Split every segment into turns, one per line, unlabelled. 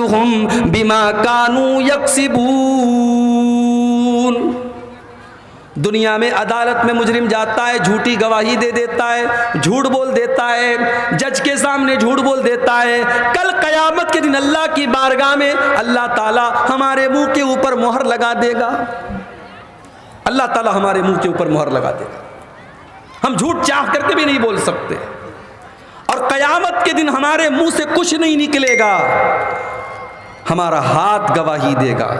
وجلودهم بما كانوا يكسبون۔ دنیا میں عدالت میں مجرم جاتا ہے، جھوٹی گواہی دے دیتا ہے، جھوٹ بول دیتا ہے، جج کے سامنے جھوٹ بول دیتا ہے، کل قیامت کے دن اللہ کی بارگاہ میں اللہ تعالیٰ ہمارے منہ کے اوپر مہر لگا دے گا، اللہ تعالیٰ ہمارے منہ کے اوپر مہر لگا دے گا، ہم جھوٹ چاہ کر کے بھی نہیں بول سکتے، اور قیامت کے دن ہمارے منہ سے کچھ نہیں نکلے گا، ہمارا ہاتھ گواہی دے گا،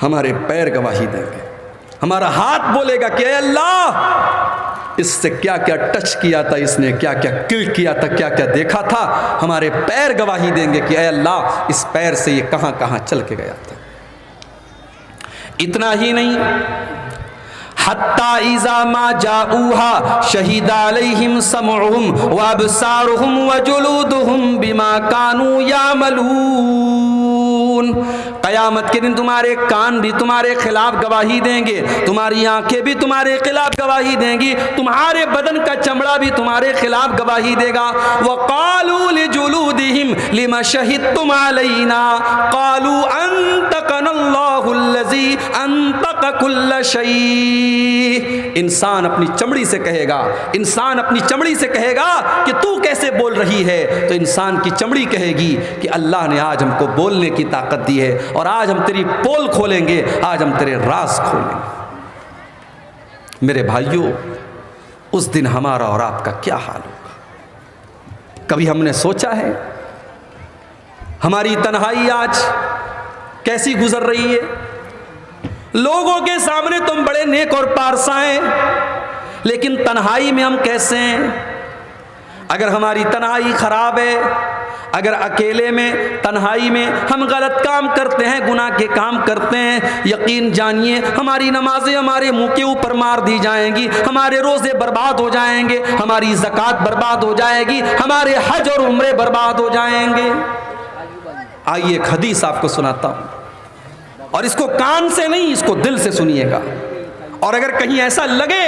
ہمارے پیر گواہی دیں گے، ہمارا ہاتھ بولے گا کہ اے اللہ اس سے کیا کیا ٹچ کیا تھا، اس نے کیا کیا کل کیا تھا، کیا کیا دیکھا تھا، ہمارے پیر گواہی دیں گے کہ اے اللہ اس پیر سے یہ کہاں کہاں چل کے گیا تھا۔ اتنا ہی نہیں، حتی اذا ما جاؤوها شہید علیہم سمعہم وابصارہم وجلودہم بما كانوا یعملون۔ قیامت کے دن تمہارے کان بھی تمہارے خلاف گواہی دیں گے، تمہاری آنکھیں بھی تمہارے خلاف گواہی دیں گی، تمہارے بدن کا چمڑا بھی تمہارے خلاف گواہی دے گا۔ وَقَالُوا لِجُلُودِهِمْ لِمَ شَهِدتُّمْ عَلَيْنَا قَالُوا أَنطَقَنَا اللَّهُ الَّذِي أَنطَقَ كُلَّ شَيْءٍ۔ انسان اپنی چمڑی سے کہے گا، انسان اپنی چمڑی سے کہے گا کہ تو کیسے بول رہی ہے، تو انسان کی چمڑی کہے گی کہ اللہ نے آج ہم کو بولنے کی طاقت دی ہے، اور آج ہم تیری پول کھولیں گے، آج ہم تیرے راز کھولیں گے۔ میرے بھائیوں، اس دن ہمارا اور آپ کا کیا حال ہوگا؟ کبھی ہم نے سوچا ہے ہماری تنہائی آج کیسی گزر رہی ہے؟ لوگوں کے سامنے تم بڑے نیک اور پارسا ہیں، لیکن تنہائی میں ہم کیسے ہیں؟ اگر ہماری تنہائی خراب ہے، اگر اکیلے میں تنہائی میں ہم غلط کام کرتے ہیں، گناہ کے کام کرتے ہیں، یقین جانیے ہماری نمازیں ہمارے منہ کے اوپر مار دی جائیں گی، ہمارے روزے برباد ہو جائیں گے، ہماری زکوٰۃ برباد ہو جائے گی، ہمارے حج اور عمرے برباد ہو جائیں گے۔ آئیے ایک حدیث آپ کو سناتا ہوں، اور اس کو کان سے نہیں، اس کو دل سے سنیے گا، اور اگر کہیں ایسا لگے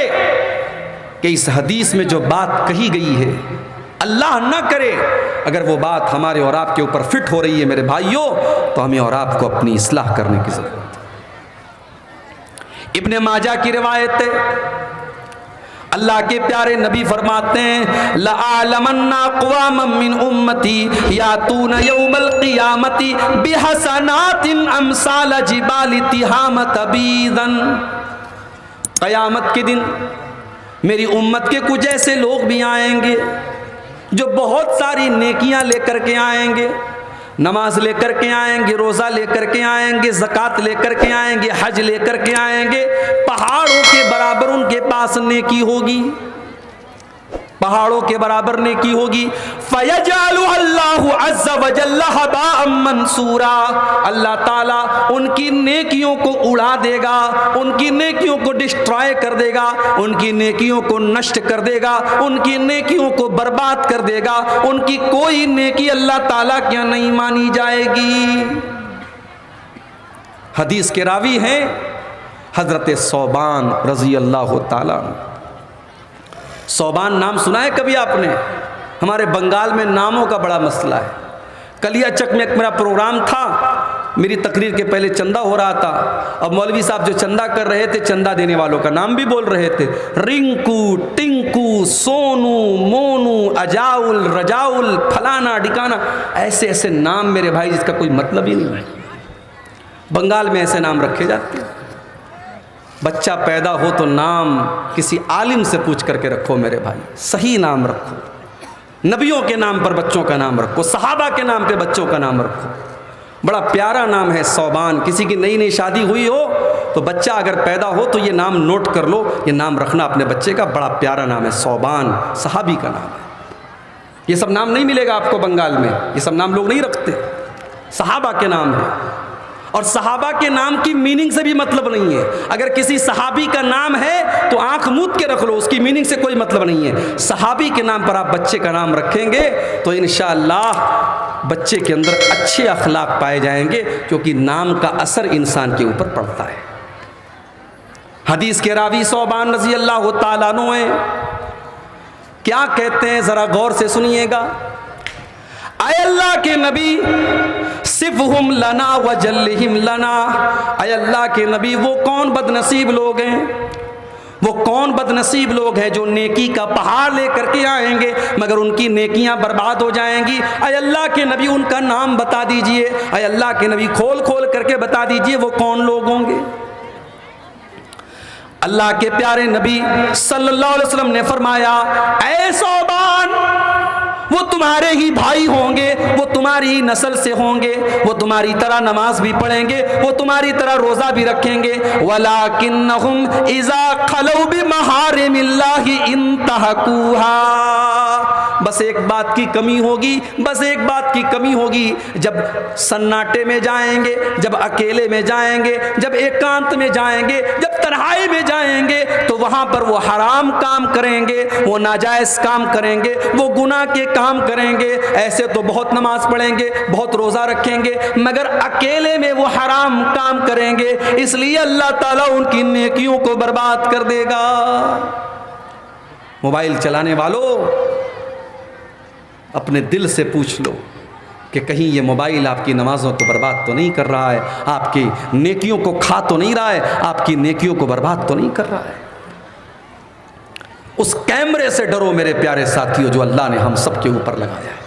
کہ اس حدیث میں جو بات کہی گئی ہے، اللہ نہ کرے اگر وہ بات ہمارے اور آپ کے اوپر فٹ ہو رہی ہے میرے بھائیوں، تو ہمیں اور آپ کو اپنی اصلاح کرنے کی ضرورت ہے۔ ابن ماجہ کی روایت ہے، اللہ کے پیارے نبی فرماتے ہیں لَأَعْلَمَنَّ أَقْوَامًا مِّنْ أُمَّتِي يَأْتُونَ يَوْمَ الْقِيَامَةِ بِحَسَنَاتٍ أَمْثَالَ جِبَالِ تِہَامَةَ بِيضًا۔ قیامت کے دن میری امت کے کچھ ایسے لوگ بھی آئیں گے جو بہت ساری نیکیاں لے کر کے آئیں گے، نماز لے کر کے آئیں گے، روزہ لے کر کے آئیں گے، زکوٰۃ لے کر کے آئیں گے، حج لے کر کے آئیں گے، پہاڑوں کے برابر ان کے پاس نیکی ہوگی، پہاڑوں کے برابر نیکی ہوگی۔ فَيَجْعَلُهَا اللَّهُ عَزَّ وَجَلَّ هَبَاءً مَّنثُورًا، اللہ تعالیٰ ان کی نیکیوں کو اڑا دے گا، ان کی نیکیوں کو ڈسٹرائے کر دے گا، ان کی نیکیوں کو نشٹ کر دے گا، ان کی نیکیوں کو برباد کر دے گا، ان کی کوئی نیکی اللہ تعالیٰ کیا نہیں مانی جائے گی۔ حدیث کے راوی ہیں حضرت ثوبان رضی اللہ تعالیٰ عنہ۔ ثوبان نام سنا ہے کبھی آپ نے؟ ہمارے بنگال میں ناموں کا بڑا مسئلہ ہے۔ کلیا چک میں ایک میرا پروگرام تھا، میری تقریر کے پہلے چندہ ہو رہا تھا، اب مولوی صاحب جو چندہ کر رہے تھے چندہ دینے والوں کا نام بھی بول رہے تھے، رنکو، ٹنکو، سونو، مونو، اجاؤل، رجاؤل، پھلانا ڈھکانا، ایسے ایسے نام میرے بھائی جس کا کوئی مطلب ہی نہیں ہے۔ بنگال میں ایسے نام رکھے جاتے ہیں۔ بچہ پیدا ہو تو نام کسی عالم سے پوچھ کر کے رکھو میرے بھائی، صحیح نام رکھو، نبیوں کے نام پر بچوں کا نام رکھو، صحابہ کے نام پہ بچوں کا نام رکھو۔ بڑا پیارا نام ہے ثوبان، کسی کی نئی نئی شادی ہوئی ہو تو بچہ اگر پیدا ہو تو یہ نام نوٹ کر لو، یہ نام رکھنا اپنے بچے کا، بڑا پیارا نام ہے ثوبان، صحابی کا نام ہے۔ یہ سب نام نہیں ملے گا آپ کو بنگال میں، یہ سب نام لوگ نہیں رکھتے، صحابہ کے نام ہے، اور صحابہ کے نام کی میننگ سے بھی مطلب نہیں ہے۔ اگر کسی صحابی کا نام ہے تو آنکھ موند کے رکھ لو، اس کی میننگ سے کوئی مطلب نہیں ہے۔ صحابی کے نام پر آپ بچے کا نام رکھیں گے تو انشاءاللہ بچے کے اندر اچھے اخلاق پائے جائیں گے، کیونکہ نام کا اثر انسان کے اوپر پڑتا ہے۔ حدیث کے راوی ثوبان رضی اللہ تعالیٰ عنہ ہیں، کیا کہتے ہیں ذرا غور سے سنیے گا۔ اے اللہ کے نبی، صفہم لنا وجلہم لنا، اے اللہ کے نبی وہ کون بد نصیب لوگ ہیں، وہ کون بد نصیب لوگ ہیں جو نیکی کا پہاڑ لے کر کے آئیں گے مگر ان کی نیکیاں برباد ہو جائیں گی۔ اے اللہ کے نبی ان کا نام بتا دیجئے، اے اللہ کے نبی کھول کھول کر کے بتا دیجئے وہ کون لوگ ہوں گے۔ اللہ کے پیارے نبی صلی اللہ علیہ وسلم نے فرمایا اے ثوبان، وہ تمہارے ہی بھائی ہوں گے، وہ تمہاری ہی نسل سے ہوں گے، وہ تمہاری طرح نماز بھی پڑھیں گے، وہ تمہاری طرح روزہ بھی رکھیں گے، وَلَكِنَّهُمْ إِذَا خَلَوْا بِمَحَارِمِ اللَّهِ انتهكوها، بس ایک بات کی کمی ہوگی، بس ایک بات کی کمی ہوگی، جب سناٹے میں جائیں گے، جب اکیلے میں جائیں گے، جب ایکانت میں جائیں گے، جب تنہائی میں جائیں گے تو وہاں پر وہ حرام کام کریں گے، وہ ناجائز کام کریں گے، وہ گناہ کے کام کریں گے۔ ایسے تو بہت نماز پڑھیں گے، بہت روزہ رکھیں گے، مگر اکیلے میں وہ حرام کام کریں گے، اس لیے اللہ تعالیٰ ان کی نیکیوں کو برباد کر دے گا۔ موبائل چلانے والوں، اپنے دل سے پوچھ لو کہ کہیں یہ موبائل آپ کی نمازوں کو برباد تو نہیں کر رہا ہے، آپ کی نیکیوں کو کھا تو نہیں رہا ہے، آپ کی نیکیوں کو برباد تو نہیں کر رہا ہے۔ اس کیمرے سے ڈرو میرے پیارے ساتھیوں جو اللہ نے ہم سب کے اوپر لگایا ہے۔